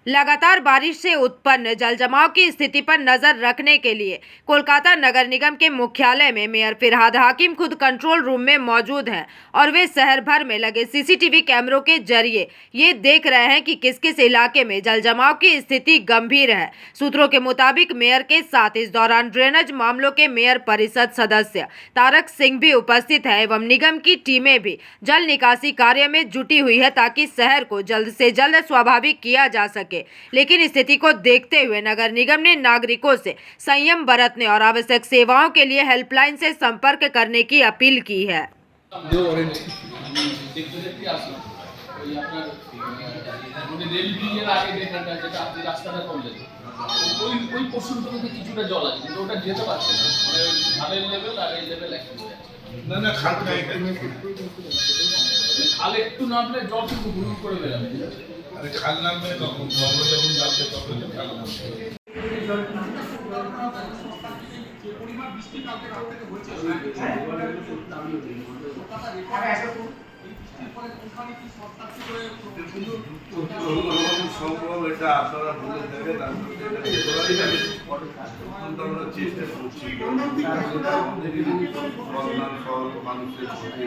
लगातार बारिश से उत्पन्न जलजमाव की स्थिति पर नजर रखने के लिए कोलकाता नगर निगम के मुख्यालय में मेयर फिरहाद हाकिम खुद कंट्रोल रूम में मौजूद हैं और वे शहर भर में लगे सीसीटीवी कैमरों के जरिए ये देख रहे हैं कि किस किस इलाके में जलजमाव की स्थिति गंभीर है। सूत्रों के मुताबिक मेयर के साथ इस दौरान ड्रेनेज मामलों के मेयर परिषद सदस्य तारक सिंह भी उपस्थित है एवं निगम की टीमें भी जल निकासी कार्य में जुटी हुई है ताकि शहर को जल्द से जल्द स्वाभाविक किया जा सके। लेकिन स्थिति को देखते हुए नगर निगम ने नागरिकों से संयम बरतने और आवश्यक सेवाओं के लिए हेल्पलाइन से संपर्क करने की अपील की है। খালে একটু নামলে জল কিন্তু ঘুরে করে বেরাবে। আরে খাল নামলে তখন বন্ধ যখন যাবে তখন খাল নামবে। যে পরিমাণ বৃষ্টি কালকে রাত থেকে হয়েছে সম্ভব এটা আপনারা বলে দেবেন আমরা চেষ্টা করছি মানুষের সময়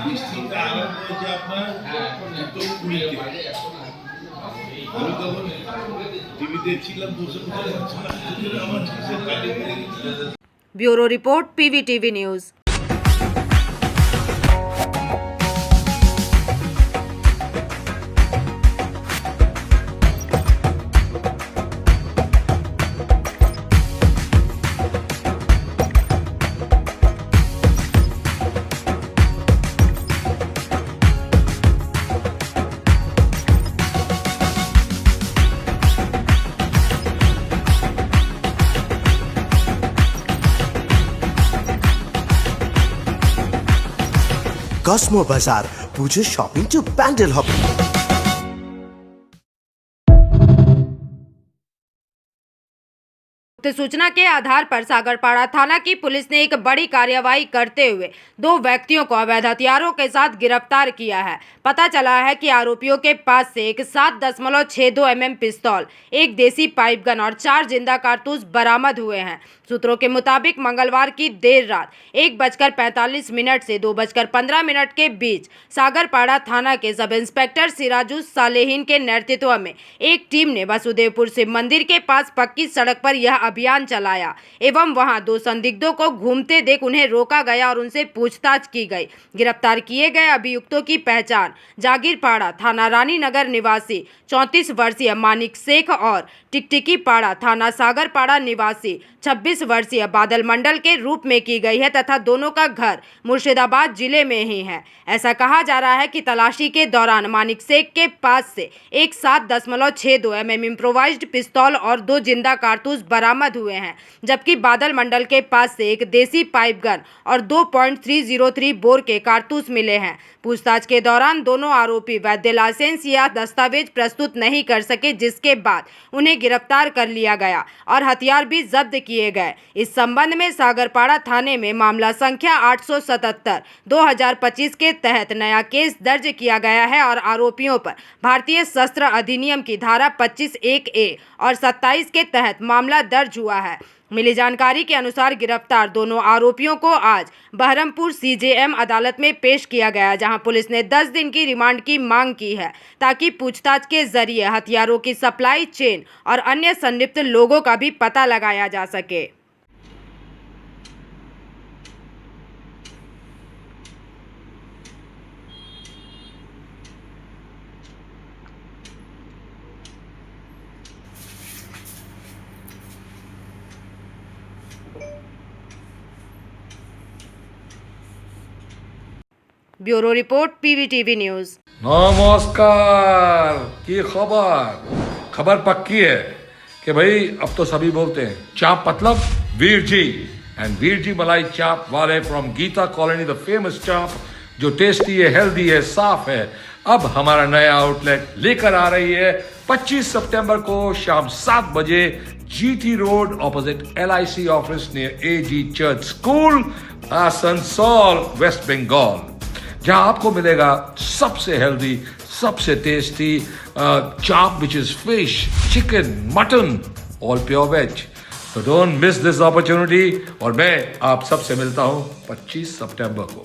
বৃষ্টিটা আরম্ভ হয়েছে আপনার আমি তখন টিভি দেখছিলাম বসে bureau report PVTV news. Cosmo বাজার পুজোর শপিং টু প্যান্ডেল হবে। सूचना के आधार पर सागरपाड़ा थाना की पुलिस ने एक बड़ी कार्रवाई करते हुए 2 व्यक्तियों को अवैध हथियारों के साथ गिरफ्तार किया है। पता चला है कि आरोपियों के पास से एक 7.62 mm पिस्तौल, एक देसी पाइप गन और 4 जिंदा कारतूस बरामद हुए हैं। सूत्रों के मुताबिक मंगलवार की देर रात 1:45 से 2:15 के बीच सागरपाड़ा थाना के सब इंस्पेक्टर सिराजू सालेहीन के नेतृत्व में एक टीम ने वसुदेवपुर शिव मंदिर के पास पक्की सड़क पर यह अभियान चलाया एवं वहां 2 संदिग्धों को घूमते देख उन्हें रोका गया और उनसे पूछताछ की गई। गिरफ्तार किए गए अभियुक्तों की पहचान जागीरपाड़ा थाना रानी नगर निवासी 34 वर्षीय मानिक शेख और टिकटिकी पाड़ा थाना सागरपाड़ा निवासी 26 वर्षीय बादल मंडल के रूप में की गई है तथा दोनों का घर मुर्शिदाबाद जिले में ही है। ऐसा कहा जा रहा है कि तलाशी के दौरान मानिक शेख के पास से एक 7.62 mm इम्प्रोवाइज्ड पिस्तौल और 2 जिंदा कारतूस बरामद हुए हैं, जबकि बादल मंडल के पास से एक देसी पाइप गन और 2.303 बोर के कारतूस मिले हैं। पूछताछ के दौरान दोनों आरोपी वैध लाइसेंस या दस्तावेज प्रस्तुत नहीं कर सके, जिसके बाद उन्हें गिरफ्तार कर लिया गया और हथियार भी जब्त किए गए। इस संबंध में सागरपाड़ा थाने में मामला संख्या 877/2025 के तहत नया केस दर्ज किया गया है और आरोपियों पर भारतीय शस्त्र अधिनियम की धारा 25(1)(a) और 27 के तहत मामला दर्ज हुआ है। मिली जानकारी के अनुसार गिरफ्तार दोनों आरोपियों को आज बहरमपुर CJM अदालत में पेश किया गया, जहां पुलिस ने 10 दिन की रिमांड की मांग की है ताकि पूछताछ के जरिए हथियारों की सप्लाई चेन और अन्य संलिप्त लोगों का भी पता लगाया जा सके। Bureau report PVTV news. नमस्कार की खबर पक्की है कि भाई अब तो सभी बोलते हैं चाप मतलब वीर जी एंड वीर जी मलाई चाप वाले from Geeta colony, the famous चाप जो टेस्टी है, हेल्दी है, साफ है। अब हमारा नया आउटलेट लेकर आ रही है 25 सितंबर को शाम 7 बजे GT road opposite LIC office near AG church school, Asansol, west Bengal, जहां आपको मिलेगा सबसे हेल्दी, सबसे टेस्टी चाप which is fish, chicken, mutton, all pure veg. तो डोंट मिस दिस अपॉर्चुनिटी और मैं आप सबसे मिलता हूं 25 सितंबर को।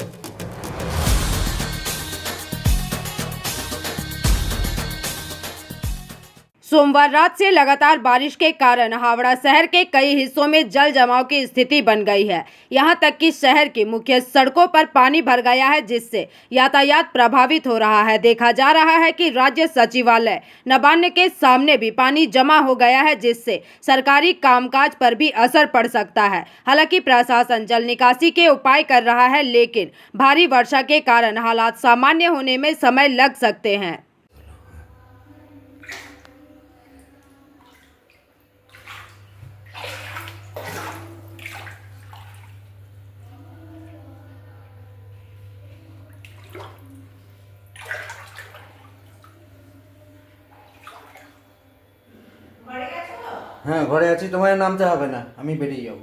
सोमवार रात से लगातार बारिश के कारण हावड़ा शहर के कई हिस्सों में जल जमाव की स्थिति बन गई है। यहां तक कि शहर की मुख्य सड़कों पर पानी भर गया है, जिससे यातायात प्रभावित हो रहा है। देखा जा रहा है कि राज्य सचिवालय नबार्ड के सामने भी पानी जमा हो गया है, जिससे सरकारी कामकाज पर भी असर पड़ सकता है। हालांकि प्रशासन जल निकासी के उपाय कर रहा है, लेकिन भारी वर्षा के कारण हालात सामान्य होने में समय लग सकते हैं। হ্যাঁ ঘরে আছি, তোমার নামতে হবে না, আমি বেরিয়ে যাব।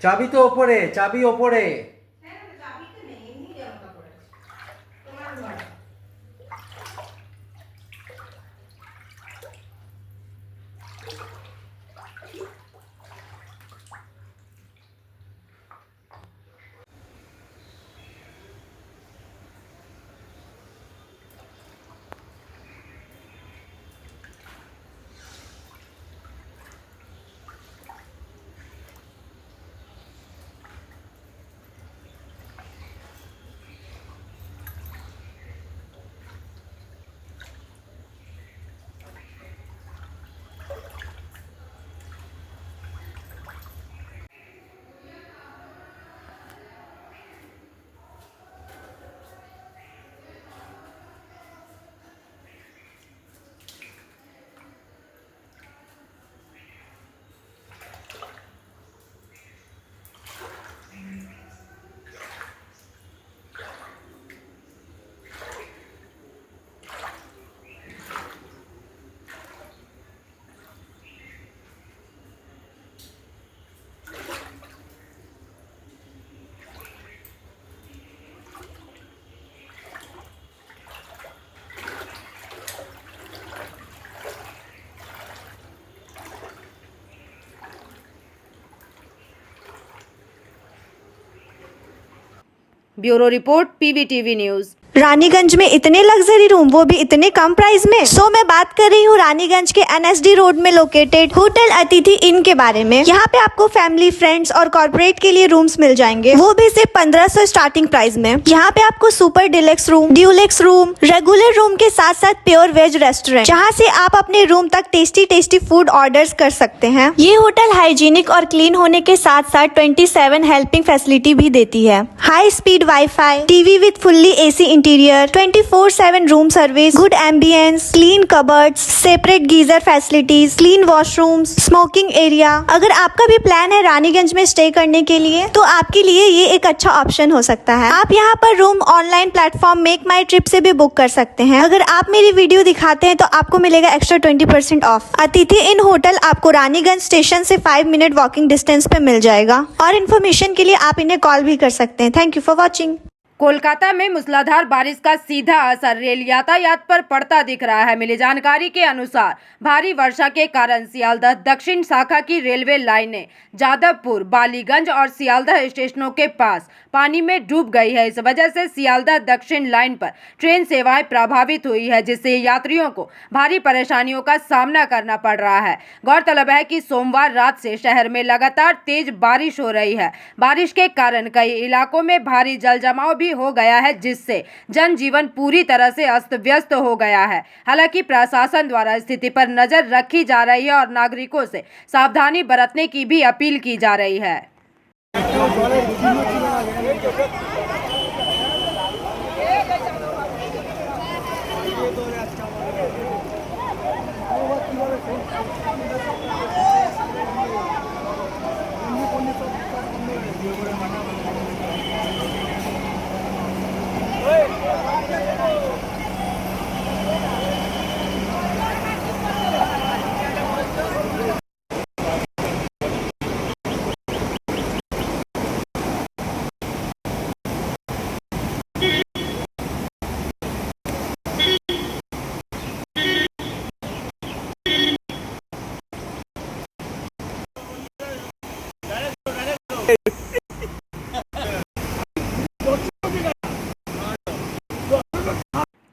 চাবি তো ওপরে, চাবি ওপরে। Bureau report PVTV news. Raniganj में इतने लग्जरी रूम, वो भी इतने कम प्राइस में। सो मैं बात कर रही हूँ रानीगंज के NSD रोड में लोकेटेड होटल अतिथि इन के बारे में। यहाँ पे आपको फैमिली, फ्रेंड्स और कॉर्पोरेट के लिए रूम्स मिल जाएंगे, वो भी सिर्फ 1500 स्टार्टिंग प्राइस में। यहाँ पे आपको super deluxe room, Dulux room, regular room के साथ साथ प्योर वेज रेस्टोरेंट, जहाँ से आप अपने रूम तक टेस्टी फूड ऑर्डर कर सकते हैं। ये होटल हाइजीनिक और क्लीन होने के साथ साथ 27 हेल्पिंग फैसिलिटी भी देती है। High speed wifi, TV with fully AC interior, 24/7 room service, good ambience, clean cupboards, separate geyser facilities, clean washrooms, smoking area. अगर आपका भी प्लान है रानीगंज में स्टे करने के लिए, तो आपके लिए ये एक अच्छा ऑप्शन हो सकता है। आप यहाँ पर रूम ऑनलाइन प्लेटफॉर्म मेक माई ट्रिप से भी बुक कर सकते हैं। अगर आप मेरी वीडियो दिखाते हैं तो आपको मिलेगा एक्स्ट्रा 20% ऑफ। अतिथि इन होटल आपको रानीगंज स्टेशन से 5 मिनट वॉकिंग डिस्टेंस पे मिल जाएगा। और इन्फॉर्मेशन के लिए आप इन्हें कॉल भी कर सकते हैं। Thank you for watching. Kolkata में मूसलाधार बारिश का सीधा असर रेल यातायात पर पड़ता दिख रहा है। मिली जानकारी के अनुसार भारी वर्षा के कारण सियालदह दक्षिण शाखा की रेलवे लाइनें जादवपुर, बालीगंज और सियालदह स्टेशनों के पास पानी में डूब गई है। इस वजह से सियालदह दक्षिण लाइन पर ट्रेन सेवाएं प्रभावित हुई है, जिससे यात्रियों को भारी परेशानियों का सामना करना पड़ रहा है। गौरतलब है कि सोमवार रात से शहर में लगातार तेज बारिश हो रही है। बारिश के कारण कई इलाकों में भारी जल जमाव भी हो गया है, जिससे जनजीवन पूरी तरह से अस्त व्यस्त हो गया है। हालांकि प्रशासन द्वारा स्थिति पर नजर रखी जा रही है और नागरिकों से सावधानी बरतने की भी अपील की जा रही है।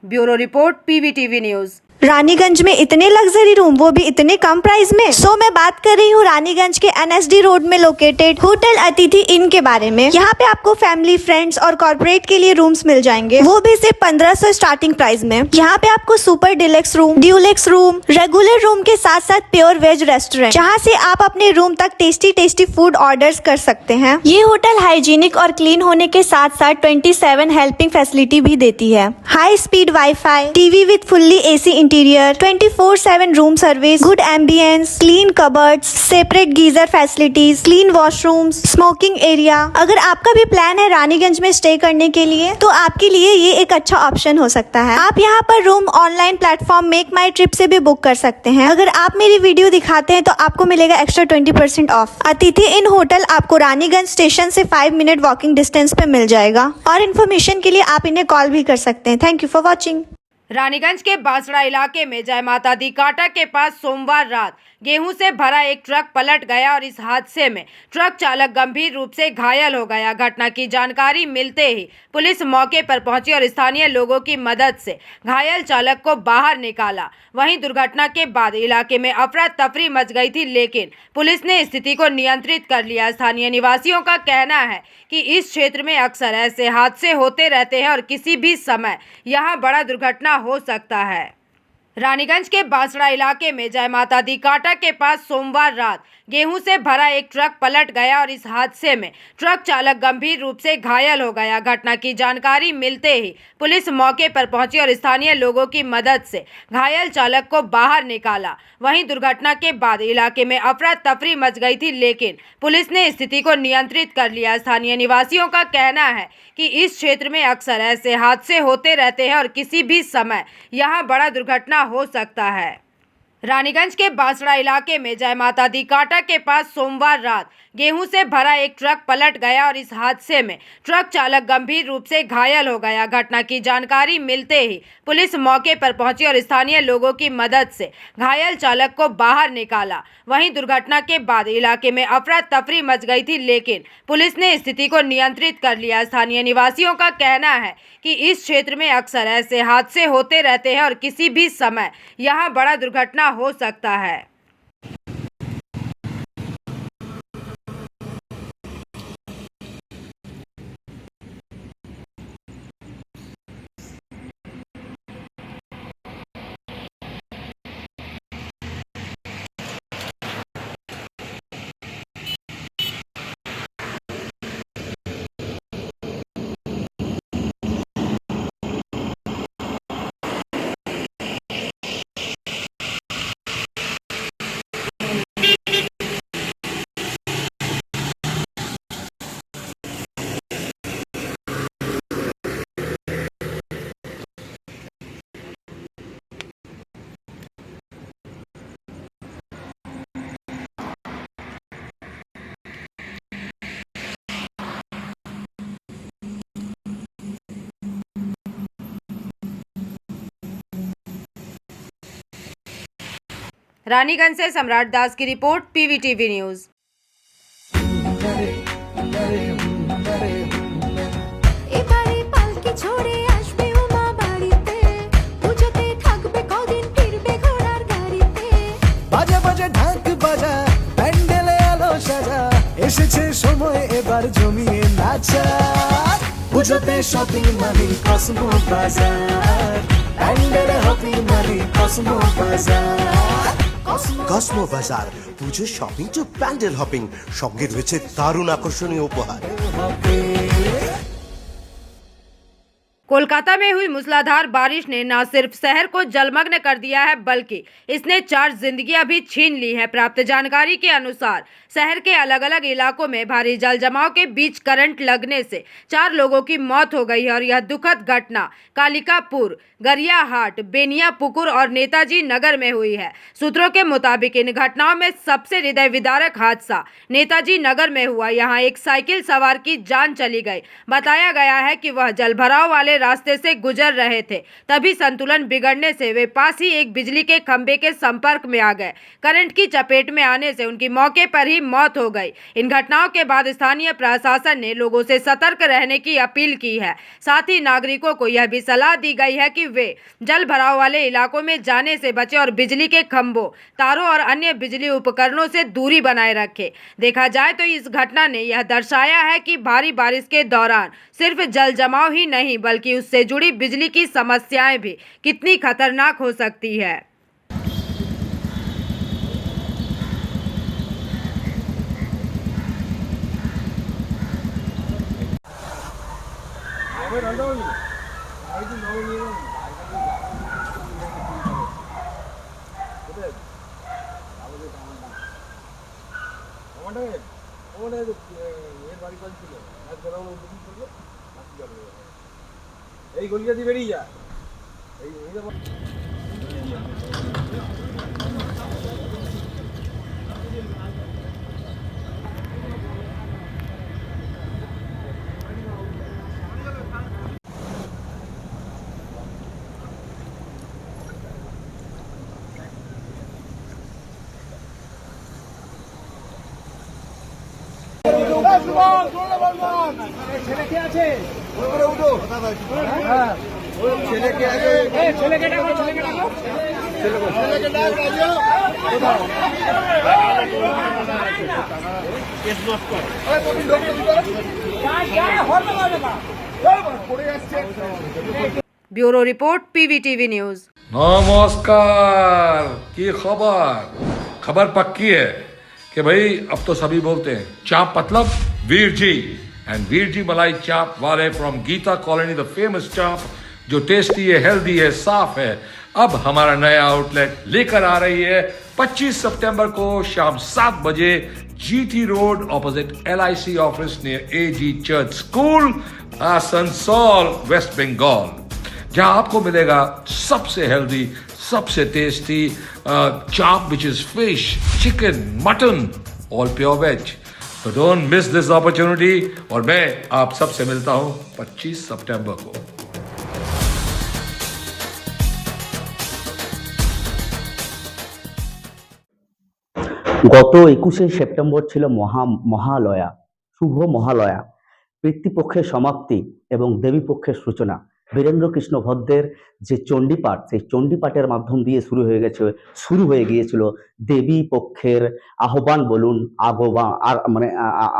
Bureau report PVTV news. Raniganj में इतने लग्जरी रूम, वो भी इतने कम प्राइस में। सो मैं बात कर रही हूँ रानीगंज के NSD रोड में लोकेटेड होटल अतिथि इन के बारे में। यहाँ पे आपको फैमिली, फ्रेंड्स और कॉर्पोरेट के लिए रूम्स मिल जाएंगे, वो भी सिर्फ 1500 स्टार्टिंग प्राइस में। यहाँ पे आपको super deluxe room, Dulux room, regular room के साथ साथ प्योर वेज रेस्टोरेंट, जहाँ से आप अपने रूम तक टेस्टी फूड ऑर्डर्स कर सकते हैं। ये होटल हाइजीनिक और क्लीन होने के साथ साथ 27 हेल्पिंग फैसिलिटी भी देती है। High speed wifi, TV with fully AC interior, 24/7 room service, good ambience, clean cupboards, separate geyser facilities, clean washrooms, smoking area. अगर आपका भी प्लान है रानीगंज में स्टे करने के लिए, तो आपके लिए ये एक अच्छा ऑप्शन हो सकता है। आप यहाँ पर रूम ऑनलाइन प्लेटफॉर्म मेक माई ट्रिप से भी बुक कर सकते हैं। अगर आप मेरी वीडियो दिखाते हैं तो आपको मिलेगा एक्स्ट्रा 20% ऑफ। अतिथि इन होटल आपको रानीगंज स्टेशन से 5 मिनट वॉकिंग डिस्टेंस पे मिल जाएगा। और इन्फॉर्मेशन के लिए आप इन्हें कॉल भी कर सकते हैं। Thank you for watching. Raniganj के बांसड़ा इलाके में जय माता दी कांटा के पास सोमवार रात गेहूं से भरा एक ट्रक पलट गया और इस हादसे में ट्रक चालक गंभीर रूप से घायल हो गया। घटना की जानकारी मिलते ही पुलिस मौके पर पहुंची और स्थानीय लोगों की मदद से घायल चालक को बाहर निकाला। वहीं दुर्घटना के बाद इलाके में अफरा तफरी मच गई थी, लेकिन पुलिस ने स्थिति को नियंत्रित कर लिया। स्थानीय निवासियों का कहना है कि इस क्षेत्र में अक्सर ऐसे हादसे होते रहते हैं और किसी भी समय यहां बड़ा दुर्घटना हो सकता है। रानीगंज के बांसड़ा इलाके में जय माता दी कांटा के पास सोमवार रात गेहूं से भरा एक ट्रक पलट गया और इस हादसे में ट्रक चालक गंभीर रूप से घायल हो गया। घटना की जानकारी मिलते ही पुलिस मौके पर पहुंची और स्थानीय लोगों की मदद से घायल चालक को बाहर निकाला। वहीं दुर्घटना के बाद इलाके में अफरा तफरी मच गई थी, लेकिन पुलिस ने स्थिति को नियंत्रित कर लिया। स्थानीय निवासियों का कहना है कि इस क्षेत्र में अक्सर ऐसे हादसे होते रहते हैं और किसी भी समय यहां बड़ा दुर्घटना हो सकता है। रानीगंज के बांसड़ा इलाके में जय माता दी कांटा के पास सोमवार रात गेहूं से भरा एक ट्रक पलट गया और इस हादसे में ट्रक चालक गंभीर रूप से घायल हो गया। घटना की जानकारी मिलते ही पुलिस मौके पर पहुंची और स्थानीय लोगों की मदद से घायल चालक को बाहर निकाला। वहीं दुर्घटना के बाद इलाके में अफरा तफरी मच गई थी, लेकिन पुलिस ने स्थिति को नियंत्रित कर लिया। स्थानीय निवासियों का कहना है कि इस क्षेत्र में अक्सर ऐसे हादसे होते रहते हैं और किसी भी समय यहां बड़ा दुर्घटना हो सकता है। रानीगंज से सम्राट दास की रिपोर्ट, पीवीटीवी न्यूज। এবারে পালকি ঝরে আসবে উমা বাড়িতে, পুজোতে থাকবে কদিন ফিরবে ঘোড়ার গাড়িতে। বাজা বাজা ঢাক বাজা প্যান্ডেলে আলো সাজা, এসেছে সময় এবার জমিয়ে নাচা। পুজোতে শপিং মানে কসমো বাজার, প্যান্ডেলে হপিং মানে কসমো বাজার। কসমো বাজার, পুজোর শপিং টু প্যান্ডেল হপিং, সঙ্গে রয়েছে দারুণ আকর্ষণীয় উপহার। कोलकाता में हुई मूसलाधार बारिश ने न सिर्फ शहर को जलमग्न कर दिया है, बल्कि इसने 4 जिंदगियां भी छीन ली हैं। प्राप्त जानकारी के अनुसार शहर के अलग अलग इलाकों में भारी जल जमाव के बीच करंट लगने से 4 लोगों की मौत हो गई है और यह दुखद घटना कालिकापुर, गरियाहाट, बेनियापुकुर और नेताजी नगर में हुई है। सूत्रों के मुताबिक इन घटनाओं में सबसे हृदय विदारक हादसा नेताजी नगर में हुआ। यहाँ एक साइकिल सवार की जान चली गई। बताया गया है कि वह जलभराव वाले रास्ते से गुजर रहे थे, तभी संतुलन बिगड़ने से वे पास ही एक बिजली के खंभे के संपर्क में आ गए। करंट की चपेट में आने से उनकी मौके पर ही मौत हो गई। इन घटनाओं के बाद स्थानीय प्रशासन ने लोगों से सतर्क रहने की अपील की है। साथ ही नागरिकों को यह भी सलाह दी गई है कि वे जल भराव वाले इलाकों में जाने से बचें और बिजली के खंभों, तारों और अन्य बिजली उपकरणों से दूरी बनाए रखें। देखा जाए तो इस घटना ने यह दर्शाया है कि भारी बारिश के दौरान सिर्फ जल जमाव ही नहीं, बल्कि उससे जुड़ी बिजली की समस्याएं भी कितनी खतरनाक हो सकती है। এই গলিটা দিয়ে বেরিয়ে যা। Bureau report, PVTV news. नमस्कार, की खबर पक्की है कि भाई अब तो सभी बोलते हैं चाप मतलब वीर जी, एंड वीर जी मलाई चाप वाले from Geeta colony, the famous चाप जो टेस्टी है, हेल्दी है, साफ है। अब हमारा नया आउटलेट लेकर आ रही है 25 सितंबर को शाम 7 बजे, GT road opposite LIC office near AG church school, Asansol, west Bengal, जहां आपको मिलेगा सबसे हेल्दी, सबसे टेस्टी चाप which is fish, chicken, mutton, all pure veg. तो डोंट मिस दिस अपॉर्चुनिटी और मैं आप सबसे मिलता हूं 25 सितंबर को। গত 21শে সেপ্টেম্বর ছিল মহালয়া, শুভ মহালয়া, পিতৃপক্ষের সমাপ্তি এবং দেবীপক্ষের সূচনা। বীরেন্দ্র কৃষ্ণ ভদ্রের যে চণ্ডীপাঠ, সেই চণ্ডীপাঠের মাধ্যম দিয়ে শুরু হয়ে গিয়েছিল দেবী পক্ষের আহ্বান বলুন,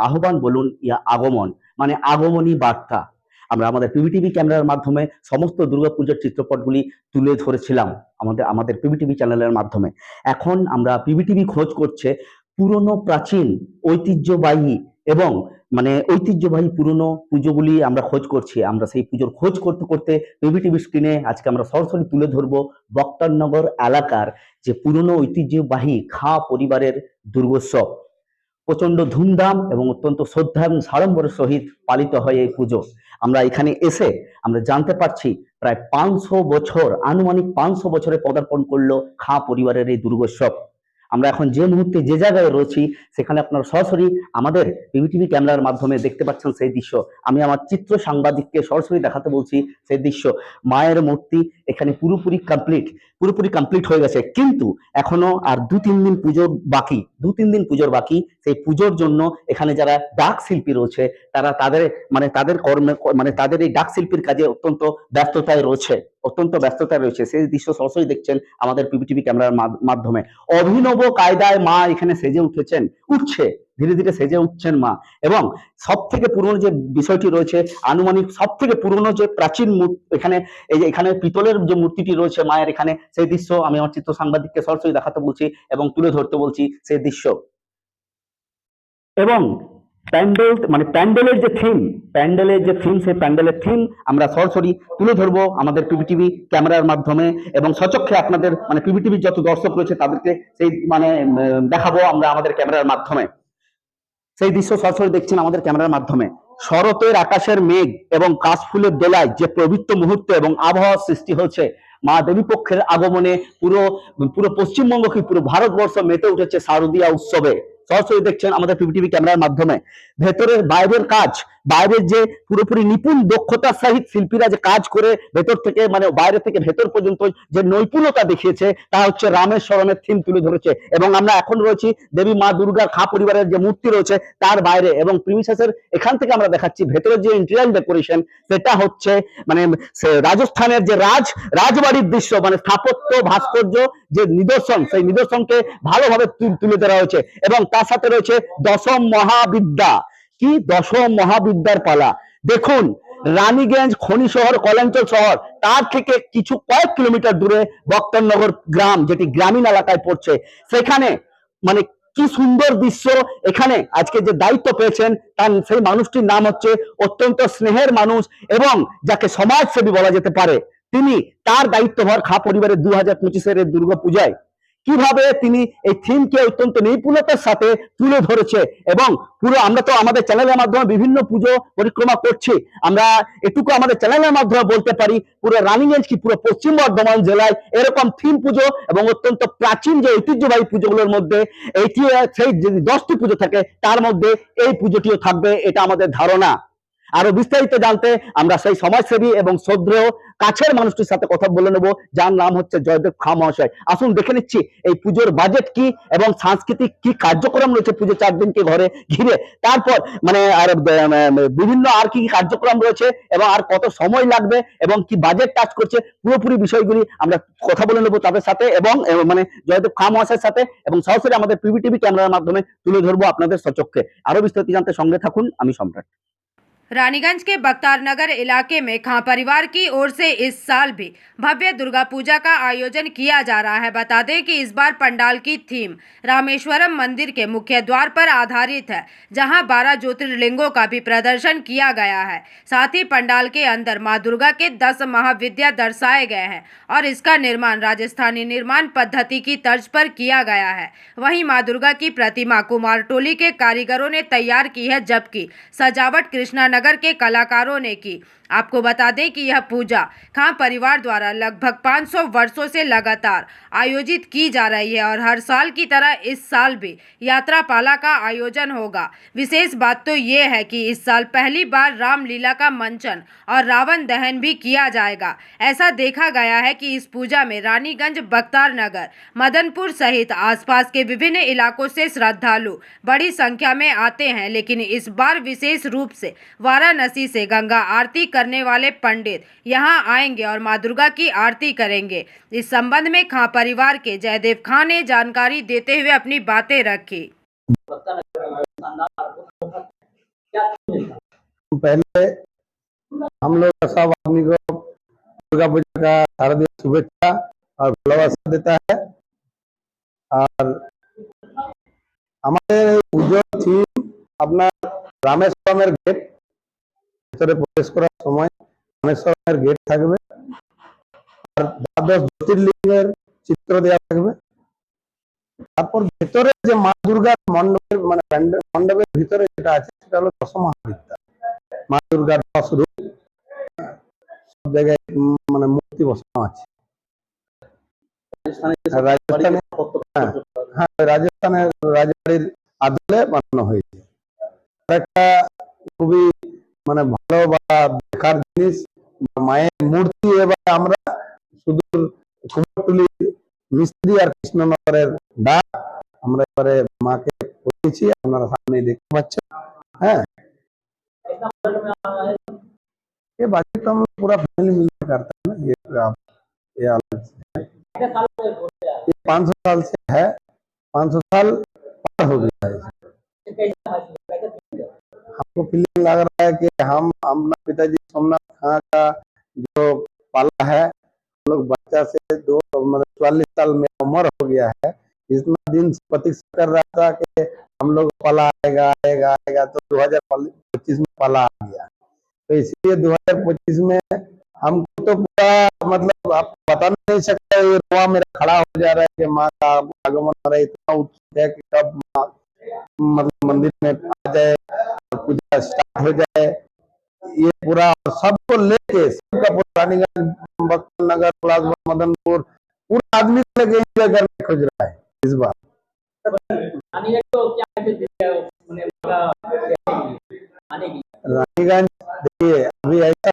আহ্বান বলুন ইয়া আগমন, মানে আগমনী বার্তা। আমরা আমাদের পিভিটিভি ক্যামেরার মাধ্যমে সমস্ত দুর্গাপূজার চিত্রপটগুলি তুলে ধরেছিলাম আমাদের পিভিটিভি চ্যানেলের মাধ্যমে। এখন আমরা পিভিটিভি খোঁজ করছে পুরনো, প্রাচীন, ঐতিহ্যবাহী এবং ঐতিহ্যবাহী পুরনো পুজোগুলি আমরা খোঁজ করছি। আমরা সেই পুজোর খোঁজ করতে করতে পিভিটিভি স্ক্রিনে আজকে আমরা সরাসরি তুলে ধরবো বক্তারনগর এলাকার যে পুরনো ঐতিহ্যবাহী খাঁ পরিবারের দুর্গোৎসব। প্রচন্ড ধুমধাম এবং অত্যন্ত শ্রদ্ধা এবং সাড়ম্বরের সহিত পালিত হয় এই পুজো। আমরা এখানে এসে আমরা জানতে পারছি প্রায় 500 বছর, আনুমানিক 500 বছরে পদার্পণ করলো খাঁ পরিবারের এই দুর্গোৎসব। আমরা এখন যে মুহূর্তে যে জায়গায় রয়েছি সেখানে আপনারা সরাসরি আমাদের পিভিটিভি ক্যামেরার মাধ্যমে দেখতে পাচ্ছেন সেই দৃশ্য। আমি আমার চিত্র সাংবাদিককে সরাসরি দেখাতে বলছি সেই দৃশ্য। মায়ের মূর্তি এখানে পুরোপুরি কমপ্লিট, পুরোপুরি কমপ্লিট হয়ে গেছে, কিন্তু এখনো আর 2-3 দিন পুজোর বাকি, 2-3 দিন পুজোর বাকি। সেই পুজোর জন্য এখানে যারা ডাক শিল্পী রয়েছে তারা তাদের তাদের কর্মে তাদের এই ডাক শিল্পীর কাজে অত্যন্ত ব্যস্ততায় রয়েছে। সেই দৃশ্য সরাসরি দেখছেন আমাদের পিবিটিভি ক্যামেরার মাধ্যমে। অভিনব কায়দায় মা এখানে উঠছে, ধীরে ধীরে সেজে উঠছেন মা। এবং সব থেকে পুরনো যে বিষয়টি রয়েছে, আনুমানিক সব থেকে পুরনো যে প্রাচীন এখানে এই যে এখানে পিতলের যে মূর্তিটি রয়েছে মায়ের এখানে, সেই দৃশ্য আমি আমার চিত্র সাংবাদিককে সরাসরি দেখাতে বলছি এবং তুলে ধরতে বলছি সেই দৃশ্য। এবং প্যান্ডেলের যে থিম, সেই প্যান্ডেলের থিম আমরা সরাসরি তুলে ধরবো আমাদের পিবিটিভি ক্যামেরার মাধ্যমে এবং সচক্ষে আপনাদের পিবিটিভির যত দর্শক রয়েছে তাদেরকে সেই দেখাবো আমরা আমাদের ক্যামেরার মাধ্যমে। সেই দৃশ্য সরাসরি দেখছেন আমাদের ক্যামেরার মাধ্যমে। শরতের আকাশের মেঘ এবং কাশফুলের দোলায় যে পবিত্র মুহূর্ত এবং আবহাওয়ার সৃষ্টি হচ্ছে, মা দেবী পক্ষের আগমনে পুরো পশ্চিমবঙ্গ কি পুরো ভারতবর্ষ মেতে উঠেছে শারদীয়া উৎসবে। সরাসরি দেখছেন আমাদের পিবিটিভি ক্যামেরার মাধ্যমে। বাইরের যে পুরোপুরি নিপুণ দক্ষতার সহিত শিল্পীরা যে কাজ করে ভেতর থেকে বাইরে থেকে ভেতর পর্যন্ত যে নৈপুণ্যতা দেখিয়েছে তা হচ্ছে রামেশ্বরমের থিম তুলে ধরেছে। এবং আমরা এখন রয়েছি দেবী মা দুর্গার খাঁ পরিবারের যে মূর্তি রয়েছে তার বাইরে, এবং প্রিমিসেসের এখান থেকে আমরা দেখাচ্ছি ভেতরের যে ইন্টেরিয়র ডেকোরেশন, সেটা হচ্ছে রাজস্থানের যে রাজবাড়ির দৃশ্য, স্থাপত্য ভাস্কর্য যে নিদর্শন, সেই নিদর্শনকে ভালোভাবে তুলে ধরা হয়েছে। এবং তার সাথে রয়েছে দশম মহাবিদ্যার পালা। দেখুন, রানীগঞ্জ খনি শহর, কলাঞ্চল শহর, তার থেকে কিছু কয়েক কিলোমিটার দূরে বক্তনগর গ্রাম, যেটি গ্রামীণ এলাকায় পড়ছে, সেখানে কি সুন্দর দৃশ্য। এখানে আজকে যে দায়িত্ব পেয়েছেন তার সেই মানুষটির নাম হচ্ছে অত্যন্ত স্নেহের মানুষ এবং যাকে সমাজসেবী বলা যেতে পারে। তিনি তার দায়িত্বভার খাঁ পরিবারের 2025-এর দুর্গা পূজায় কিভাবে তিনি এই থিমকে অত্যন্ত নিপুণতার সাথে তুলে ধরেছে। এবং পুরো আমরা তো আমাদের চ্যানেলের মাধ্যমে বিভিন্ন পুজো পরিক্রমা করছি, আমরা এটুকু আমাদের চ্যানেলের মাধ্যমে বলতে পারি পুরো রানীগঞ্জ কি পুরো পশ্চিম বর্ধমান জেলায় এরকম থিম পুজো এবং অত্যন্ত প্রাচীন যে ঐতিহ্যবাহী পুজোগুলোর মধ্যে এইটি সেই 10টি পুজো থাকে তার মধ্যে এই পুজোটিও থাকবে, এটা আমাদের ধারণা। আরো বিস্তারিত জানতে আমরা সেই সমাজসেবী এবং শ্রদ্ধেয় কাছের মানুষটির সাথে কথা বলে নেব, যার নাম হচ্ছে জয়দেব খাঁ মহাশয়। আসুন দেখে নিচ্ছি এই পুজোর বাজেট কি এবং সাংস্কৃতিক কি কার্যক্রম রয়েছে পুজো 4 দিনকে ঘরে ঘিরে, তারপর আর বিভিন্ন আর কি কার্যক্রম রয়েছে এবং আর কত সময় লাগবে এবং কি বাজেট টাচ করছে, পুরোপুরি বিষয়গুলি আমরা কথা বলে নেব তাদের সাথে এবং জয়দেব খাঁ মহাশয়ের সাথে, এবং সরাসরি আমাদের পিবিটিভি ক্যামেরার মাধ্যমে তুলে ধরবো আপনাদের সচক্ষে। আরো বিস্তারিত জানতে সঙ্গে থাকুন, আমি সম্রাট। रानीगंज के बख्तार नगर इलाके में खां परिवार की ओर से इस साल भी भव्य दुर्गा पूजा का आयोजन किया जा रहा है। बता दें कि इस बार पंडाल की थीम रामेश्वरम मंदिर के मुख्य द्वार पर आधारित है, जहां 12 ज्योतिर्लिंगों का भी प्रदर्शन किया गया है। साथ ही पंडाल के अंदर मां दुर्गा के 10 महाविद्या दर्शाए गए हैं और इसका निर्माण राजस्थानी निर्माण पद्धति की तर्ज पर किया गया है। वहीं मां दुर्गा की प्रतिमा कुमारटोली के कारीगरों ने तैयार की है, जबकि सजावट कृष्णा नगर के कलाकारों ने की। आपको बता दें कि यह पूजा खां परिवार द्वारा लगभग 500 वर्षों से लगातार आयोजित की जा रही है और हर साल की तरह इस साल भी यात्रा पाला का आयोजन होगा। विशेष बात तो ये है कि इस साल पहली बार रामलीला का मंचन और रावण दहन भी किया जाएगा। ऐसा देखा गया है कि इस पूजा में रानीगंज, बख्तार नगर, मदनपुर सहित आसपास के विभिन्न इलाकों से श्रद्धालु बड़ी संख्या में आते हैं, लेकिन इस बार विशेष रूप से वाराणसी से गंगा आरती करने वाले पंडित यहां आएंगे और मां दुर्गा की आरती करेंगे। इस संबंध में खां परिवार के जयदेव खां ने जानकारी देते हुए अपनी बातें रखी। पहले हम लोग सब आदमी को दुर्गा पूजा का शारदीय शुभेच्छा और ভালোবাসা देता है। और আমাদের পুজোর থিম আপনার রামেশ্বরমের গেট, ভিতরে প্রবেশ করার সময় রামেশ্বরমের গেট থাকবে আর 12 জ্যোতির্লিঙ্গের চিত্র দেওয়া থাকবে। তারপর ভেতরে যে মা দুর্গার মণ্ডপের মণ্ডপের ভিতরে যেটা আছে সেটা হলো 10 মহাবিদ্যা, মা দুর্গার 10 রূপ সব জায়গায় মূর্তি বসানো আছে। রাজস্থানের রাজবাড়ির আদলে বানানো হয়েছে। একটা খুবই ভালো বা দেখার জিনিস, মায়ের মূর্তি। এবার আমরা সুদূর কুমারটুলি মিস্ত্রি আর কৃষ্ণনগরের ডাক আমরা এবারে মাকে বলেছি, আপনারা সামনে দেখতে পাচ্ছেন। হ্যাঁ, ये बाकी तो हम लोग पूरा फैमिली मिलकर करते हैं ना। ये अलग से है। ये 500 साल से है, 500 साल पार हो गया है। हमको फीलिंग लग रहा है कि हम अपना पिताजी सोमनाथ खां का जो पाला है, हम लोग बच्चा से 44 साल में उम्र हो गया है। इतना दिन से प्रतीक्षा कर रहा था कि हम लोग पाला आएगा आएगा आएगा, तो 2025 में पाला आ गया। तो इसलिए 2025 में हमको तो पूरा मतलब आप बता नहीं सकते, ये रोआ मेरा खड़ा हो जा रहा है कि माँ का आगमन हो रहा है। इतना उत्सुक है कि कब माँ मतलब मंदिर में आ जाए और पूजा स्टार्ट हो जाए। ये पूरा सबको लेके, सबका पूरा रानीगंज, बख्तरनगर, पलासपुर, मदनपुर, पूरा आदमी को लेके एंजॉय करने खोज रहा है इस बार। रानीगंज देखिए अभी ऐसा।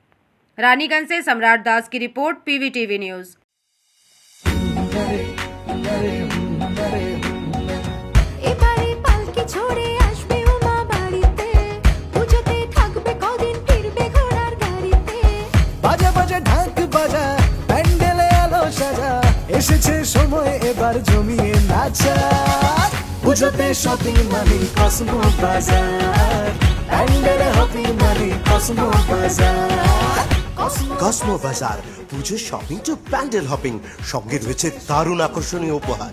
रानीगंज से सम्राट दास की रिपोर्ट, PVTV न्यूज। এবারে পালকি ছোড়ে আসবে উমা বাড়িতে, পুজোতে থাকবে কদিন ফিরবে ঘোড়ার গাড়িতে। বাজা বাজা ঢাক বাজা, প্যান্ডেলে আলো সাজা, এসেছে সময় এবার জমিয়ে নাচা। পুজোতে শপিং মানি কসমো বাজার, প্যান্ডেলে হপিং মানি কসমো বাজার। কসমো বাজার, পুজো শপিং টু প্যান্ডেল হপিং, সঙ্গে রয়েছে দারুণ আকর্ষণীয় উপহার।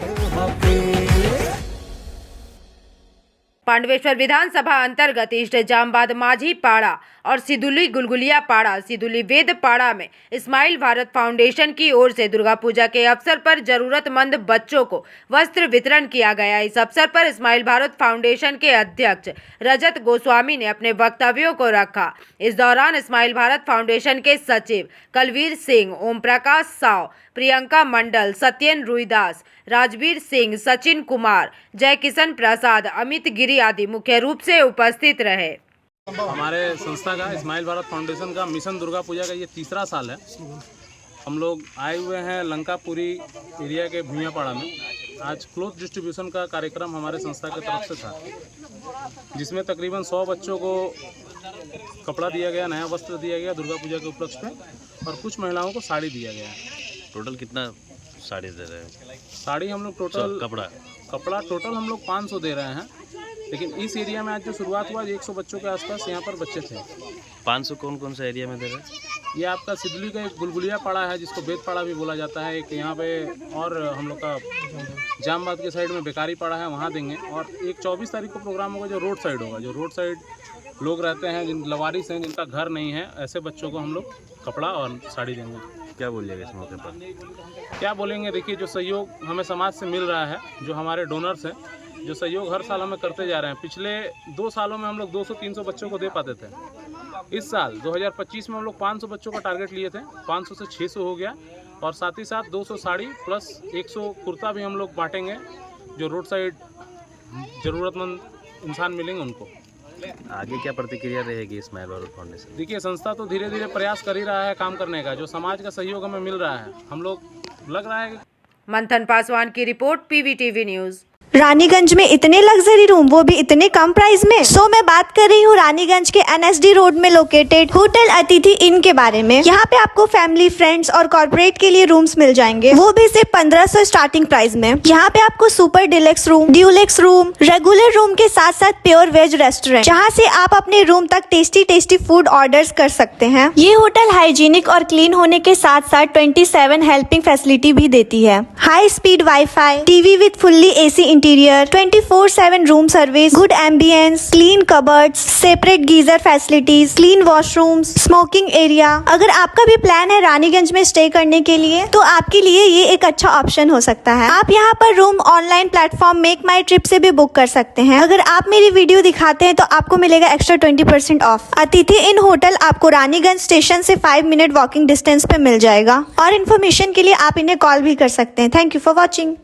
पांडवेश्वर विधानसभा अंतर्गत ईस्ट जामबाद माझी पाड़ा और सिदुली गुलगुलिया पाड़ा, सिदुली वेद पाड़ा में इस्माइल भारत फाउंडेशन की ओर से दुर्गा पूजा के अवसर पर जरूरतमंद बच्चों को वस्त्र वितरण किया गया। इस अवसर पर इस्माइल भारत फाउंडेशन के अध्यक्ष रजत गोस्वामी ने अपने वक्तव्यों को रखा। इस दौरान इस्माइल भारत फाउंडेशन के सचिव कलवीर सिंह, ओम प्रकाश साव, प्रियंका मंडल, सत्यन रुईदास, राजवीर सिंह, सचिन कुमार, जय किशन प्रसाद, अमित गिरी आदि मुख्य रूप से उपस्थित रहे। हमारे संस्था का इस्माइल भारत फाउंडेशन का मिशन दुर्गा पूजा का ये तीसरा साल है। हम लोग आए हुए हैं लंकापुरी एरिया के भूमियापाड़ा में। आज क्लोथ डिस्ट्रीब्यूशन का कार्यक्रम हमारे संस्था की तरफ से था, जिसमें तकरीबन 100 बच्चों को कपड़ा दिया गया, नया वस्त्र दिया गया दुर्गा पूजा के उपलक्ष्य में, और कुछ महिलाओं को साड़ी दिया गया। टोटल कितना साड़ी दे रहे हैं? साड़ी हम लोग टोटल कपड़ा टोटल हम लोग 500 दे रहे हैं, लेकिन इस एरिया में आज जो शुरुआत हुआ 100 बच्चों के आसपास यहाँ पर बच्चे थे। 500 कौन कौन सा एरिया में दे रहे हैं? ये आपका सिदली का एक गुलगुलिया पाड़ा है, जिसको बेद पाड़ा भी बोला जाता है। एक यहाँ पे और हम लोग का जामबाद के साइड में बेकारी पाड़ा है, वहाँ देंगे। और एक 24 तारीख को प्रोग्राम होगा जो रोड साइड होगा। जो रोड साइड लोग रहते हैं, जिन लवारिस हैं, जिनका घर नहीं है, ऐसे बच्चों को हम लोग कपड़ा और साड़ी देंगे। क्या बोलिएगा इस मौके पर? क्या बोलेंगे, देखिए जो सहयोग हमें समाज से मिल रहा है, जो हमारे डोनर्स हैं, जो सहयोग हर साल हमें करते जा रहे हैं। पिछले 2 सालों में हम लोग 200-300 बच्चों को दे पाते थे। इस साल 2025 में हम लोग 500 बच्चों का टारगेट लिए थे, 500 से 600 हो गया। और साथ ही साथ 200 साड़ी प्लस 100 कुर्ता भी हम लोग बांटेंगे, जो रोड साइड ज़रूरतमंद इंसान मिलेंगे उनको। आगे क्या प्रतिक्रिया रहेगी इस्माइल भारत फाउंडेशन? देखिए, संस्था तो धीरे धीरे प्रयास कर ही रहा है काम करने का। जो समाज का सहयोग हमें मिल रहा है, हम लोग लग रहा है। मंथन पासवान की रिपोर्ट, PVTV न्यूज। रानीगंज में इतने लग्जरी रूम, वो भी इतने कम प्राइस में। सो मैं बात कर रही हूँ रानीगंज के NSD रोड में लोकेटेड होटल अतिथि इन के बारे में। यहाँ पे आपको फैमिली, फ्रेंड्स और कॉर्पोरेट के लिए रूम्स मिल जाएंगे, वो भी सिर्फ 1500 स्टार्टिंग प्राइस में। यहाँ पे आपको super deluxe room, Dulux room, regular room के साथ साथ प्योर वेज रेस्टोरेंट, जहाँ से आप अपने रूम तक टेस्टी फूड ऑर्डर्स कर सकते हैं। ये होटल हाइजीनिक और क्लीन होने के साथ साथ 27 हेल्पिंग फैसिलिटी भी देती है। High speed wifi, TV with fully AC interior, 24/7 room service, good ambience, clean cupboards, separate geyser facilities, clean washrooms, smoking area. अगर आपका भी प्लान है रानीगंज में स्टे करने के लिए, तो आपके लिए ये एक अच्छा ऑप्शन हो सकता है। आप यहाँ पर रूम ऑनलाइन प्लेटफॉर्म मेक माई ट्रिप से भी बुक कर सकते हैं। अगर आप मेरी वीडियो दिखाते हैं तो आपको मिलेगा एक्स्ट्रा 20% ऑफ। अतिथि इन होटल आपको रानीगंज स्टेशन से 5 मिनट वॉकिंग डिस्टेंस पे मिल जाएगा। और इन्फॉर्मेशन के लिए आप इन्हें कॉल भी कर सकते हैं। Thank you for watching.